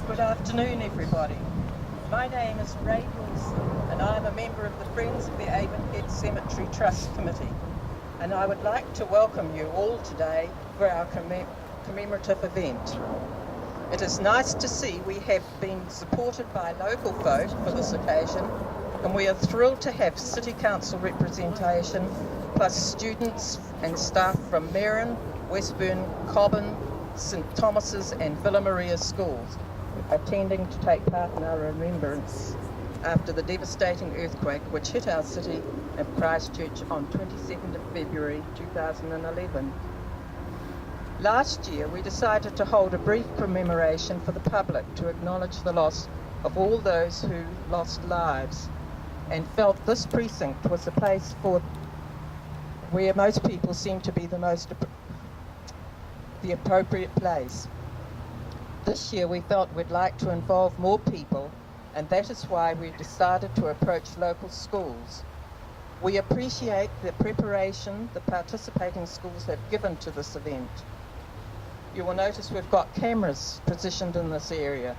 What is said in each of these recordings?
Good afternoon, everybody. My name is Ray Wilson, and I'm a member of the Friends of the Avonhead Cemetery Trust Committee. And I would like to welcome you all today for our commemorative event. It is nice to see we have been supported by local folk for this occasion, and we are thrilled to have City Council representation, plus students and staff from Merrin, Westburn, Cobham, St Thomas's and Villa Maria schools, attending to take part in our remembrance after the devastating earthquake which hit our city of Christchurch on 22nd of February 2011. Last year we decided to hold a brief commemoration for the public to acknowledge the loss of all those who lost lives, and felt this precinct was the place for where most people seem to be the appropriate place. This year we felt we'd like to involve more people, and that is why we decided to approach local schools. We appreciate the preparation the participating schools have given to this event. You will notice we've got cameras positioned in this area.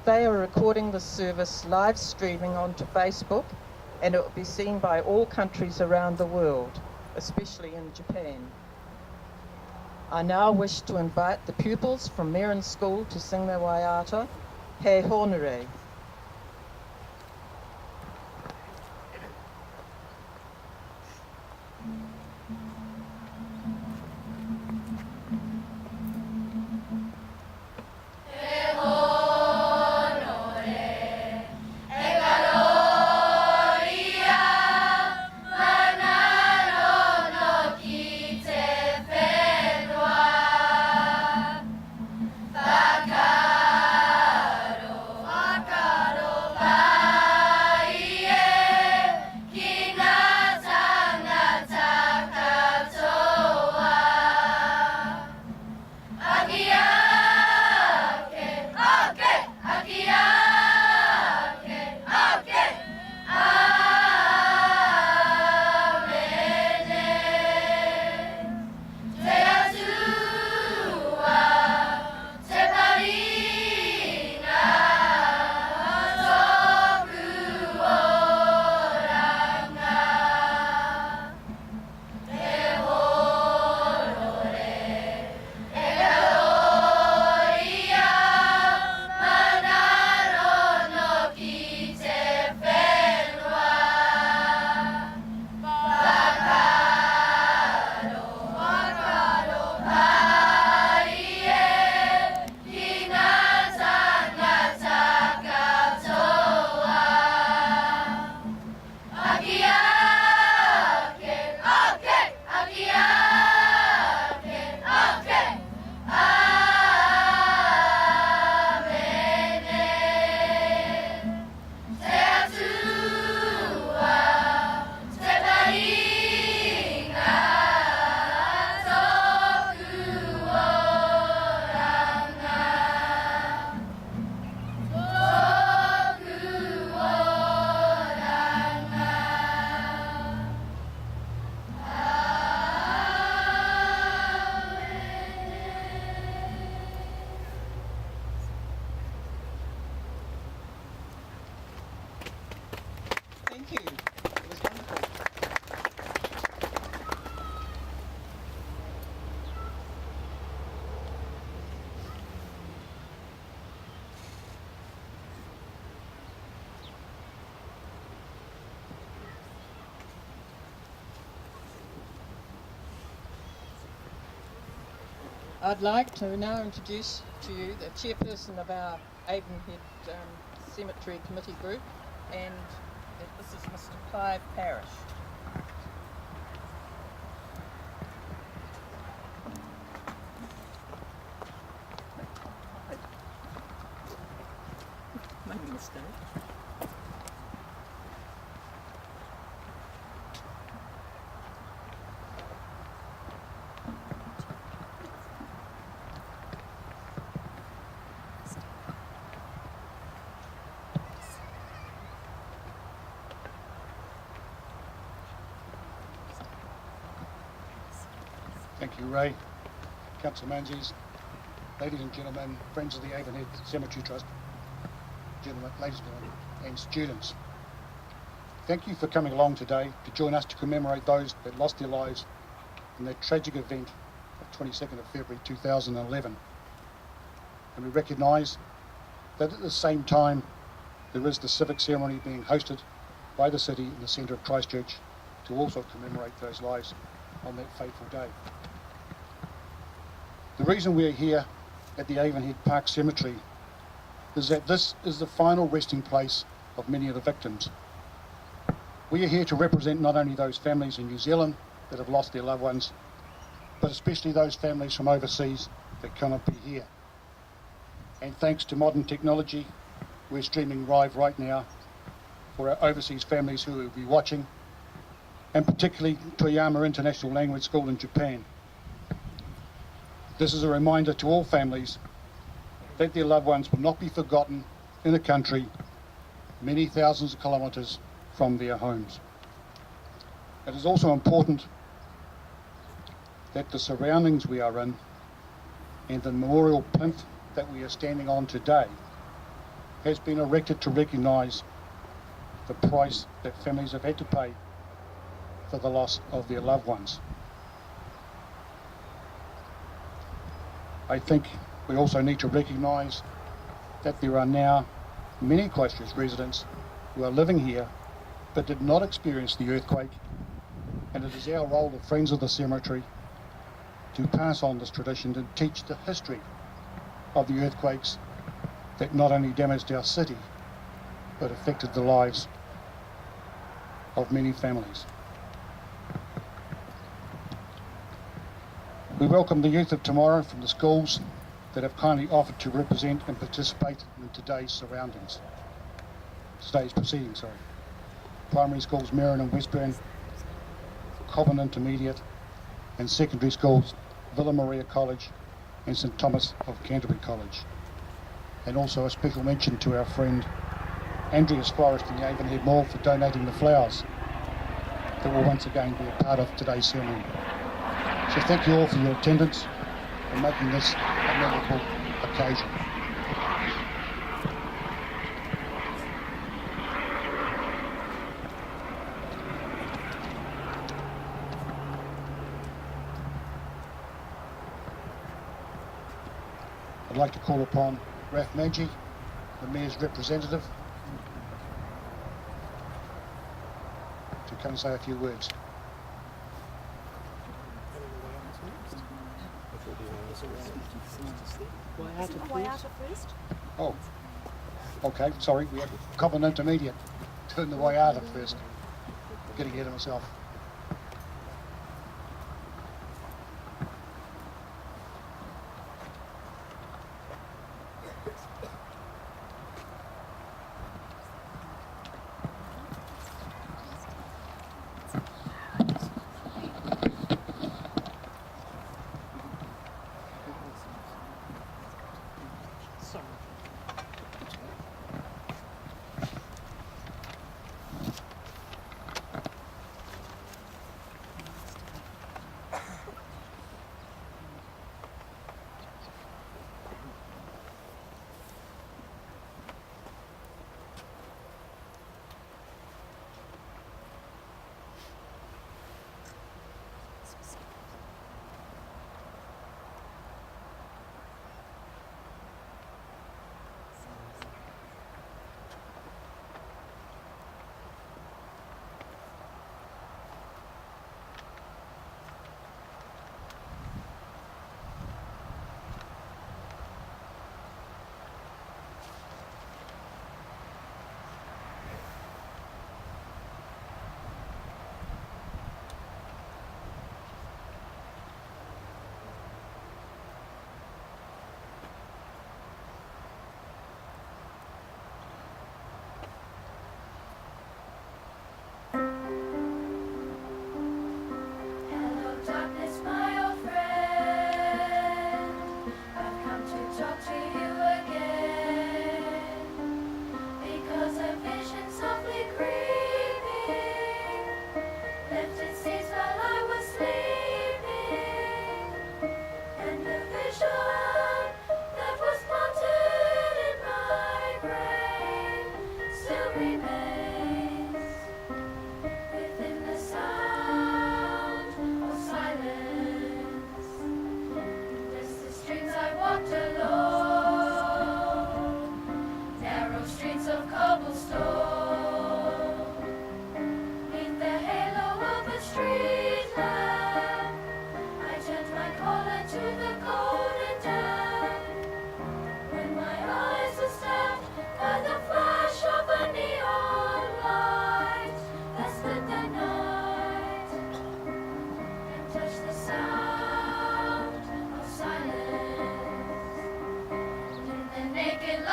They are recording the service live streaming onto Facebook, and it will be seen by all countries around the world, especially in Japan. I now wish to invite the pupils from Merrin School to sing their waiata, He Honore. Thank you. It was wonderful. I'd like to now introduce to you the chairperson of our Avonhead Cemetery Committee Group, and this is Mr. Clive Parrish. Made a mistake. Thank you, Ray. Council Manzies, ladies and gentlemen, friends of the Avonhead Cemetery Trust, ladies and gentlemen, and students. Thank you for coming along today to join us to commemorate those that lost their lives in that tragic event of 22nd of February 2011. And we recognise that at the same time there is the civic ceremony being hosted by the city in the centre of Christchurch to also commemorate those lives on that fateful day. The reason we're here at the Avonhead Park Cemetery is that this is the final resting place of many of the victims. We are here to represent not only those families in New Zealand that have lost their loved ones, but especially those families from overseas that cannot be here. And thanks to modern technology, we're streaming live right now for our overseas families who will be watching, and particularly Toyama International Language School in Japan. This is a reminder to all families that their loved ones will not be forgotten in a country many thousands of kilometres from their homes. It is also important that the surroundings we are in and the memorial plinth that we are standing on today has been erected to recognise the price that families have had to pay for the loss of their loved ones. I think we also need to recognise that there are now many Christchurch residents who are living here but did not experience the earthquake, and it is our role of Friends of the Cemetery to pass on this tradition and teach the history of the earthquakes that not only damaged our city but affected the lives of many families. We welcome the youth of tomorrow from the schools that have kindly offered to represent and participate in today's proceedings. Primary schools Merrin and Westburn, Cobham Intermediate, and secondary schools Villa Maria College and St Thomas of Canterbury College. And also a special mention to our friend Andrea's Florist in the Avonhead Mall for donating the flowers that will once again be a part of today's ceremony. So thank you all for your attendance and making this a memorable occasion. I'd like to call upon Ralph Maggi, the Mayor's representative, to come and say a few words. Waiata first. Oh, okay, sorry, we have Cobham Intermediate doing the Waiata first. Getting ahead of myself.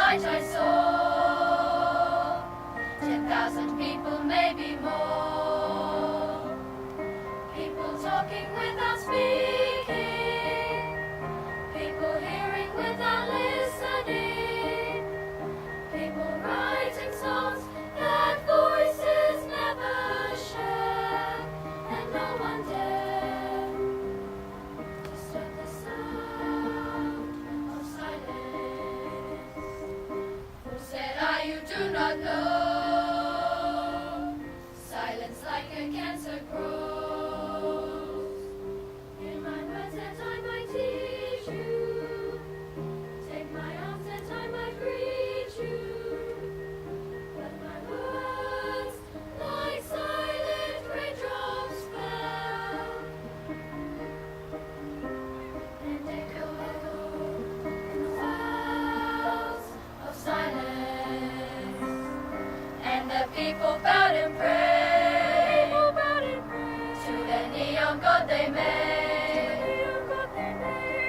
night I saw 10,000 people, maybe more. People talking without speaking, people hearing without listening, people writing songs that voices never share, and no one dared disturb the sound of silence. Who said you do not know? Silence like a cancer grows. In my words that I might teach you, take my arms that I might reach you. But my words, like silent raindrops, fell and echo in the wilds of silence. And the people bowed and prayed to the neon god they made.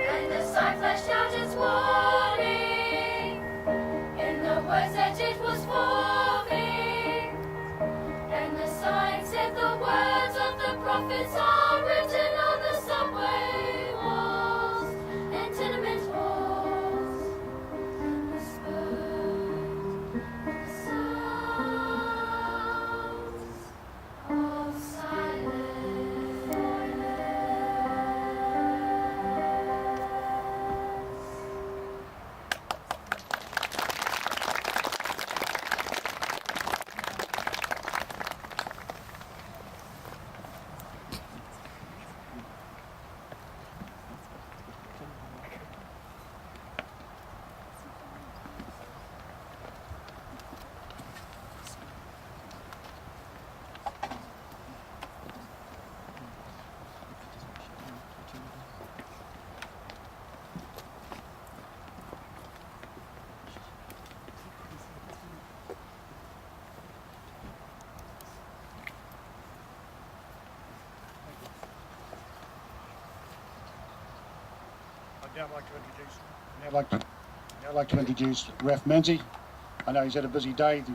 And the sign flashed out its warning in the words that it was forming. And the sign said the words of the prophets are written on the subway walls and tenement halls. Whispered the sounds of silence. I'd now like to introduce Raf Manzi. I know he's had a busy day. The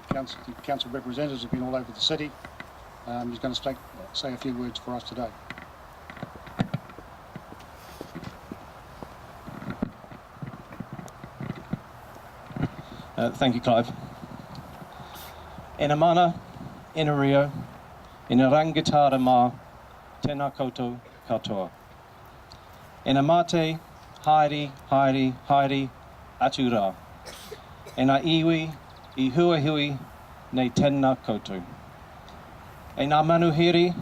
council representatives have been all over the city. He's going to say a few words for us today. Thank you, Clive. Ina mana, ina rio, ina rangitara ma, tēnā koutou katoa. Ina mate, haere, haere, haere, atu rā. Ina iwi, I huahui, nei tēnā koutou. E ngā manuhiri,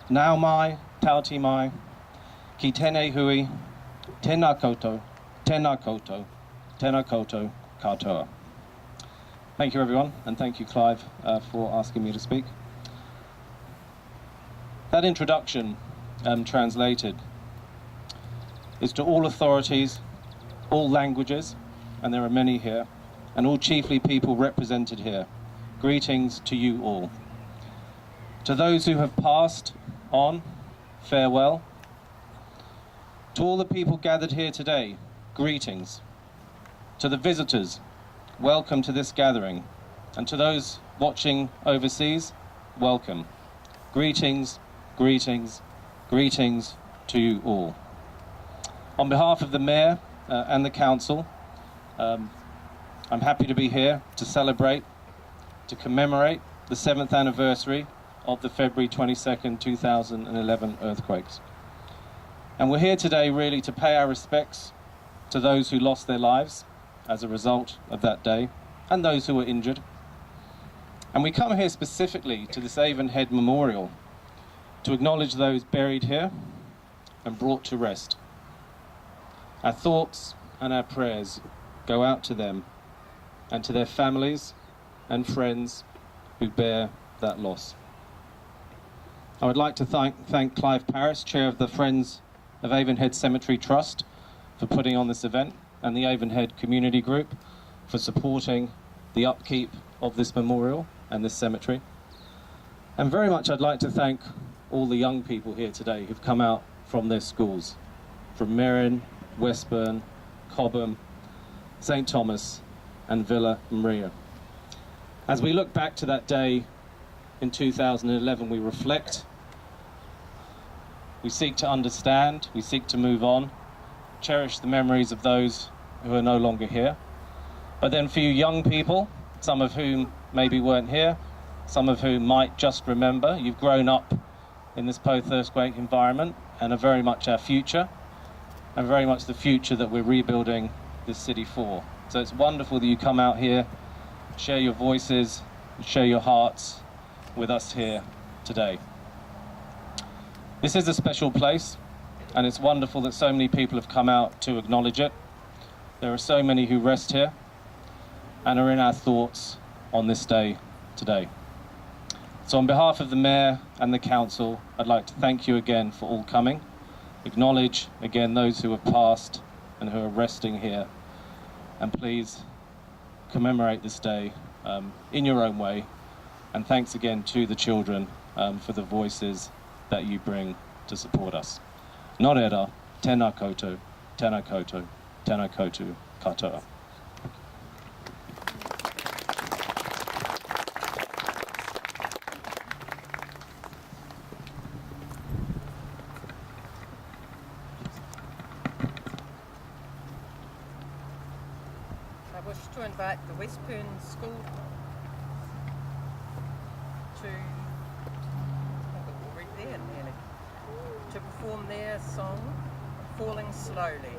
nao mai, tauti mai, ki tēnei hui, tēnā koutou, tēnā koutou, tēnā koutou katoa. Thank you, everyone, and thank you, Clive, for asking me to speak. That introduction, translated, is to all authorities, all languages, and there are many here, and all chiefly people represented here. Greetings to you all. To those who have passed on, farewell. To all the people gathered here today, greetings. To the visitors, welcome to this gathering. And to those watching overseas, welcome. Greetings, greetings, greetings to you all. On behalf of the Mayor and the Council, I'm happy to be here to celebrate, to commemorate the 7th anniversary of the February 22nd, 2011 earthquakes. And we're here today really to pay our respects to those who lost their lives as a result of that day, and those who were injured. And we come here specifically to this Avonhead Memorial to acknowledge those buried here and brought to rest. Our thoughts and our prayers go out to them and to their families and friends who bear that loss. I would like to thank Clive Paris, Chair of the Friends of Avonhead Cemetery Trust, for putting on this event, and the Avonhead Community Group for supporting the upkeep of this memorial and this cemetery. And very much I'd like to thank all the young people here today who've come out from their schools, from Merrin, Westburn, Cobham, St Thomas, and Villa Maria. As we look back to that day in 2011, we reflect, we seek to understand, we seek to move on, cherish the memories of those who are no longer here. But then for you young people, some of whom maybe weren't here, some of whom might just remember, you've grown up in this post-earthquake environment and are very much our future, and very much the future that we're rebuilding this city for. So it's wonderful that you come out here, share your voices, share your hearts with us here today. This is a special place, and it's wonderful that so many people have come out to acknowledge it. There are so many who rest here and are in our thoughts on this day today. So on behalf of the Mayor and the Council, I'd like to thank you again for all coming, acknowledge again those who have passed and who are resting here, and please commemorate this day in your own way. And thanks again to the children for the voices that you bring to support us. Nō reira, tēnā koutou, tēnā koutou, tēnā koutou katoa. I wish to invite the Westburn School to, to perform their song, Falling Slowly.